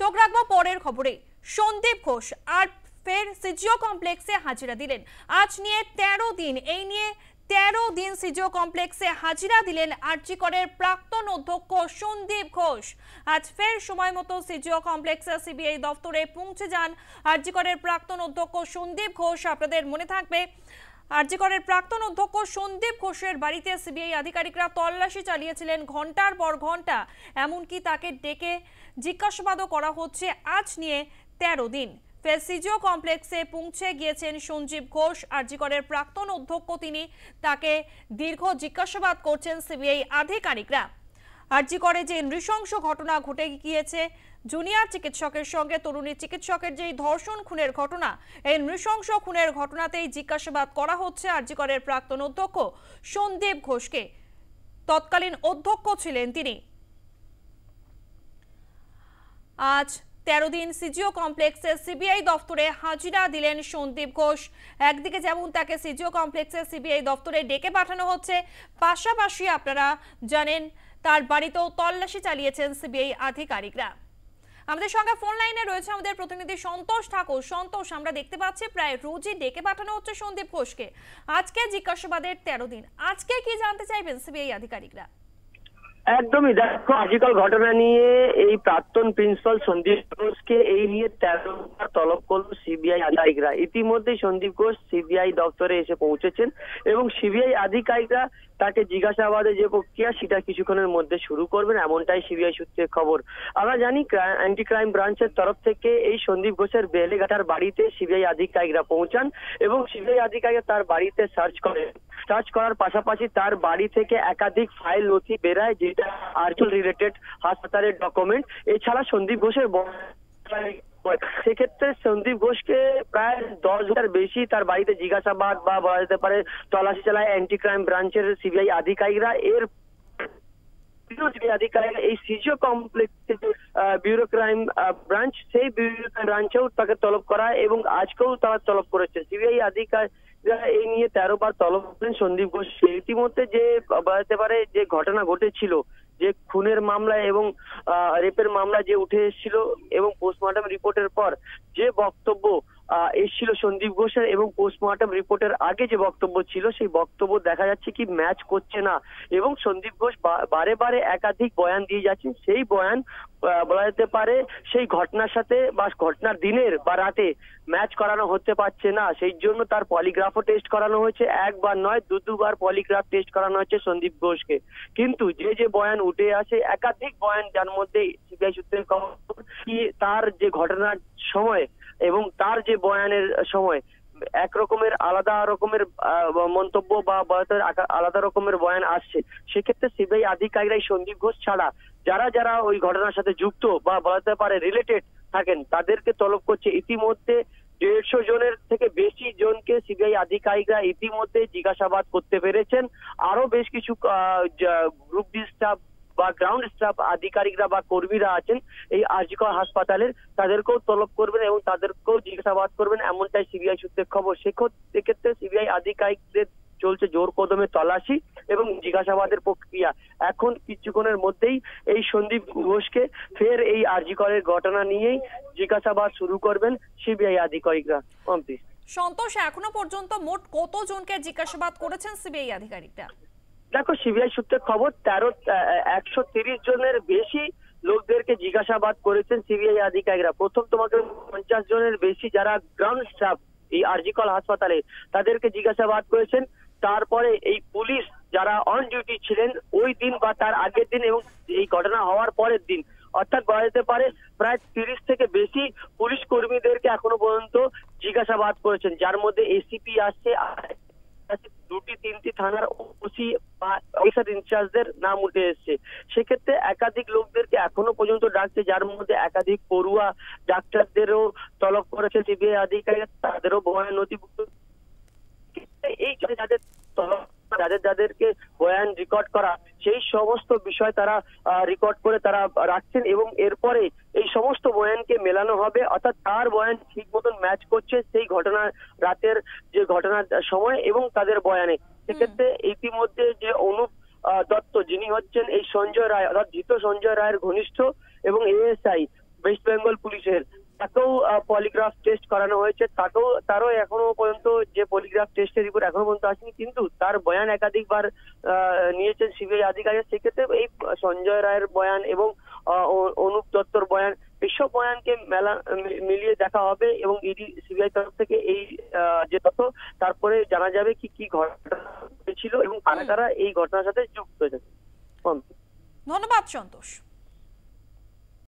চোখ রাখবো পরের খবরে। সন্দীপ ঘোষ আর ফের সিজিও কমপ্লেক্সে হাজিরা দিলেন। আজ নিয়ে 13 দিন, এই নিয়ে 13 দিন সিজিও কমপ্লেক্সে হাজিরা দিলেন আরজি করের প্রাক্তন অধ্যক্ষ সন্দীপ ঘোষ। আজ ফের সময় মতো সিজিও কমপ্লেক্সে সিবিআই দপ্তরে পৌঁছে যান আরজি করের প্রাক্তন অধ্যক্ষ সন্দীপ ঘোষ। আপনাদের মনে থাকবে, আরজি করের প্রাক্তন অধ্যক্ষ সন্দীপ ঘোষের বাড়িতে সিবিআই আধিকারিকরা তল্লাশি চালিয়েছিলেন ঘন্টার পর ঘন্টা, এমনকি তাকে ডেকে জিজ্ঞাসাবাদও করা হচ্ছে। আজ নিয়ে 13 দিন ফের সিজিও কমপ্লেক্সে পৌঁছে গিয়েছেন সঞ্জীব ঘোষ, আরজি করের প্রাক্তন অধ্যক্ষ। তিনি তাকে দীর্ঘ জিজ্ঞাসাবাদ করছেন সিবিআই আধিকারিকরা। আরজি করে যে নৃশংস ঘটনা ঘটে গিয়েছে জুনিয়র চিকিৎসকের সঙ্গে তরুণী চিকিৎসকের যে ধর্ষণ খুনের ঘটনা, এই নৃশংস খুনের ঘটনাতেই জিজ্ঞাসাবাদ করা হচ্ছে আরজি করের প্রাক্তন অধ্যক্ষ সন্দীপ ঘোষকে। তৎকালীন অধ্যক্ষ ছিলেন তিনি। আজ 13 দিন সিজিও কমপ্লেক্সে সিবিআই দপ্তরে হাজিরা দিলেন সন্দীপ ঘোষ। একদিকে যেমন তাকে সিজিও কমপ্লেক্সে সিবিআই দপ্তরে ডেকে পাঠানো হচ্ছে, পাশাপাশি আপনারা জানেন তার বাড়িতেও তল্লাশি চালিয়েছেন সিবিআই আধিকারিকরা। আমাদের সঙ্গে ফোন লাইনে রয়েছে আমাদের প্রতিনিধি সন্তোষ ঠাকুর। সন্তোষ, আমরা দেখতে পাচ্ছি প্রায় রোজই ডেকে পাঠানো হচ্ছে সন্দীপ ঘোষকে। আজকে জিজ্ঞাসাবাদের 13 দিন, আজকে কি জানতে চাইবেন সিবিআই আধিকারিকরা? একদমই, দেখো আজকাল ঘটনা নিয়ে এই প্রাক্তন প্রিন্সিপাল সন্দীপ ঘোষকে এই নিয়ে 13 বার তলব করলো সিবিআই আধিকারিকরা। ইতিমধ্যে সন্দীপ ঘোষ সিবিআই দপ্তরে এসে পৌঁছেছেন এবং সিবিআই আধিকারিকরা তাকে জিজ্ঞাসাবাদের যে প্রক্রিয়া সেটা কিছুক্ষণের মধ্যে শুরু করবেন, এমনটাই সিবিআই সূত্রে খবর। আমরা জানি অ্যান্টি ক্রাইম ব্রাঞ্চের তরফ থেকে এই সন্দীপ ঘোষের বেলেঘাটার বাড়িতে সিবিআই আধিকারিকরা পৌঁছান এবং সিবিআই আধিকারিকরা তার বাড়িতে সার্চ করার পাশাপাশি তার বাড়ি থেকে একাধিক ফাইল নথি বেরায়, যেটা আরজুল রিলেটেড হাসপাতালের ডকুমেন্ট। এছাড়া সন্দীপ ঘোষের সেক্ষেত্রে সন্দীপ ঘোষকে প্রায় 10 ঘন্টার বেশি তার বাড়িতে জিজ্ঞাসাবাদ বা বলা যেতে পারে তল্লাশি চালায় অ্যান্টি ক্রাইম ব্রাঞ্চের সিবিআই আধিকারিকরা। এর এই সিজিও কমপ্লেক্সে ব্যুরো ক্রাইম ব্রাঞ্চ, সেই ব্যুরো ব্রাঞ্চেও তাকে তলব করা এবং আজকেও তারা তলব করেছে। সিবিআই আধিকারিকরা এই নিয়ে 13 বার তলব করেন সন্দীপ ঘোষ। ইতিমধ্যে যে বলতে পারে যে ঘটনা ঘটেছিল, যে খুনের মামলা এবং রেপের মামলা যে উঠে এসেছিল এবং পোস্টমর্টম রিপোর্টের পর যে বক্তব্য এসেছিল সন্দীপ ঘোষের এবং পোস্টমর্টম রিপোর্টের আগে যে বক্তব্য ছিল, সেই বক্তব্য দেখা যাচ্ছে কি ম্যাচ করছে না এবং সন্দীপ ঘোষ বারে বারে একাধিক বয়ান দিয়ে যাচ্ছেন। সেই বয়ান বলা যেতে পারে সেই ঘটনার সাথে বা ঘটনার দিনের বা রাতে ম্যাচ করানো হতে পারছে না। সেই জন্য তার পলিগ্রাফও টেস্ট করানো হয়েছে, একবার নয় দুবার পলিগ্রাফ টেস্ট করানো হয়েছে সন্দীপ ঘোষকে। কিন্তু যে বয়ান উঠে আসে, একাধিক বয়ান, যার মধ্যে সিবিআই সূত্রে খবর কি তার যে ঘটনার সময় এবং তার যে বয়ানের সময় এক রকমের আলাদা রকমের মন্তব্য বা আলাদা রকমের বয়ান আসছে। সেক্ষেত্রে সিবিআই আধিকারিকরা সন্দীপ ঘোষ ছাড়া যারা ওই ঘটনার সাথে যুক্ত বা বলতে পারে রিলেটেড থাকেন তাদেরকে তলব করছে। ইতিমধ্যে 150 জনের থেকে বেশি জনকে সিবিআই আধিকারিকরা ইতিমধ্যে জিজ্ঞাসাবাদ করতে পেরেছেন। আরো বেশ কিছু গ্রুপ ডি স্টাফ বা গ্রাউন্ড স্টাফ আধিকারিকরা বা কর্মীরা আছেন এই আরজি কর হাসপাতালের, তাদেরকেও তলব করবেন এবং তাদেরকেও জিজ্ঞাসাবাদ করবেন, এমনটাই সিবিআই সূত্রে খবর। সেক্ষেত্রে সিবিআই আধিকারিকদের চলছে জোর কদমে তল্লাশি এবং জিজ্ঞাসাবাদের প্রক্রিয়া। এখন কিছুক্ষণের মধ্যেই এই সন্দীপ ঘোষকে ফের এই আরজি করের ঘটনা নিয়েই জিজ্ঞাসাবাদ শুরু করবেন সিবিআই আধিকারিকরা। সন্তোষ, এখনো পর্যন্ত মোট কতজনকে জিজ্ঞাসাবাদ করেছেন সিবিআই আধিকারিকরা? দেখো সিবিআই সূত্রে খবর 130 জনের বেশি লোকদেরকে জিজ্ঞাসাবাদ করেছেন সিবিআই আধিকারিকরা। প্রথম তোমাকে 50 জনের বেশি যারা গ্রাউন্ড স্টাফ এই আরজি কর হাসপাতালে তাদেরকে জিজ্ঞাসাবাদ করেছেন। তারপরে এই পুলিশ যারা অন ডিউটি ছিলেন ওই দিন বা তার আগের দিন এবং এই ঘটনা হওয়ার পরের দিন, অর্থাৎ বলা যেতে পারে প্রায় 30 থেকে বেশি পুলিশ কর্মীদেরকে এখনো পর্যন্ত জিজ্ঞাসাবাদ করেছেন, যার মধ্যে এসিপি আসছে, 2-3টি থানার ওসি বা অফিসার ইনচার্জদের নাম উঠে এসছে। সেক্ষেত্রে একাধিক লোকদেরকে এখনো পর্যন্ত ডাকছে, যার মধ্যে একাধিক পড়ুয়া ডাক্তারদেরও তলব করেছে সিবিআই আধিকারিক, তাদেরও বয়ান নথিভুক্ত। এই যাদেরকে বয়ান রেকর্ড করা, সেই সমস্ত বিষয় তারা রেকর্ড করে তারা রাখছেন এবং এরপরে এই সমস্ত বয়ানকে মেলানো হবে, অর্থাৎ তার বয়ান ঠিক মতন ম্যাচ করছে সেই ঘটনার রাতের যে ঘটনার সময় এবং তাদের বয়ানে। সেক্ষেত্রে ইতিমধ্যে যে অনুপ দত্ত, যিনি হচ্ছেন এই সঞ্জয় রায় অর্থাৎ ধৃত সঞ্জয় রায়ের ঘনিষ্ঠ এবং এএসআই, ওয়েস্ট বেঙ্গল পুলিশের, তাকেও পলিগ্রাফ টেস্ট করানো হয়েছে। তারও এখনো পর্যন্ত যে পলিগ্রাফ টেস্টের রিপোর্ট এখনো পর্যন্ত আসেনি, কিন্তু তার বয়ান একাধিকবার নিয়েছেন সিবিআই আধিকারিক। সেক্ষেত্রে এই সঞ্জয় রায়ের বয়ান এবং অনুপ দত্তর বয়ান, এইসব বয়ানকে মিলিয়ে দেখা হবে এবং ইডি সিবিআই তরফ থেকে এই যে তথ্য, তারপরে জানা যাবে কি ঘটনা হয়েছিল এবং কারা কারা এই ঘটনার সাথে যুক্ত হয়েছে। ধন্যবাদ সন্তোষ।